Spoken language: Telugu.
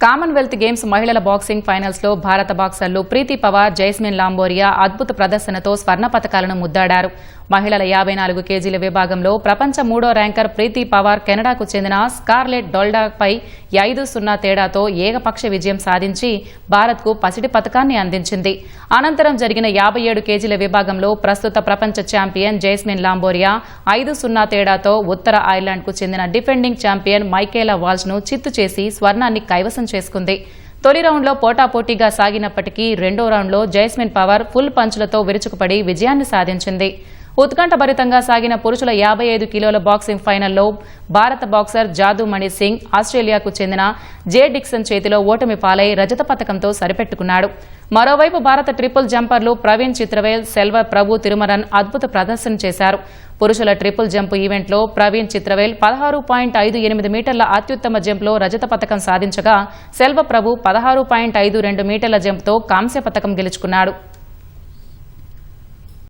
కామన్వెల్త్ గేమ్స్ మహిళల బాక్సింగ్ ఫైనల్స్ లో భారత బాక్సర్లు ప్రీతి పవార్, జైస్మిన్ లాంబోరియా అద్భుత ప్రదర్శనతో స్వర్ణ పతకాలను ముద్దాడారు. మహిళల 54 కేజీల విభాగంలో ప్రపంచ 3వ ర్యాంకర్ ప్రీతి పవార్ కెనడాకు చెందిన స్కార్లెట్ డోల్డాపై 5-0 తేడాతో ఏకపక్ష విజయం సాధించి భారత్కు పసిడి పతకాన్ని అందించింది. అనంతరం జరిగిన 57 కేజీల విభాగంలో ప్రస్తుత ప్రపంచ ఛాంపియన్ జైస్మిన్ లాంబోరియా 5-0 తేడాతో ఉత్తర ఐర్లాండ్కు చెందిన డిఫెండింగ్ ఛాంపియన్ మైకేలా వాల్ష్ను చిత్తు చేసి స్వర్ణాన్ని కైవసం చేసుకుంది. తొలి రౌండ్లో పోటాపోటీగా సాగినప్పటికీ రెండో రౌండ్లో జైస్మిన్ పవర్ ఫుల్ పంచులతో విరుచుకుపడి విజయాన్ని సాధించింది. ఉత్కంఠభరితంగా సాగిన పురుషుల 55 కిలోల బాక్సింగ్ ఫైనల్లో భారత బాక్సర్ జాదూమణి సింగ్ ఆస్ట్రేలియాకు చెందిన జే డిక్సన్ చేతిలో ఓటమి పాలై రజత పతకంతో సరిపెట్టుకున్నాడు. మరోవైపు భారత ట్రిపుల్ జంపర్లు ప్రవీణ్ చిత్రవేల్, సెల్వ ప్రభు తిరుమరన్ అద్భుత ప్రదర్శన చేశారు. పురుషుల ట్రిపుల్ జంప్ ఈవెంట్లో ప్రవీణ్ చిత్రవేల్ 16.58 మీటర్ల అత్యుత్తమ జంప్లో రజత పతకం సాధించగా సెల్వ ప్రభు 16.52 మీటర్ల జంప్తో కాంస్య పతకం గెలుచుకున్నాడు.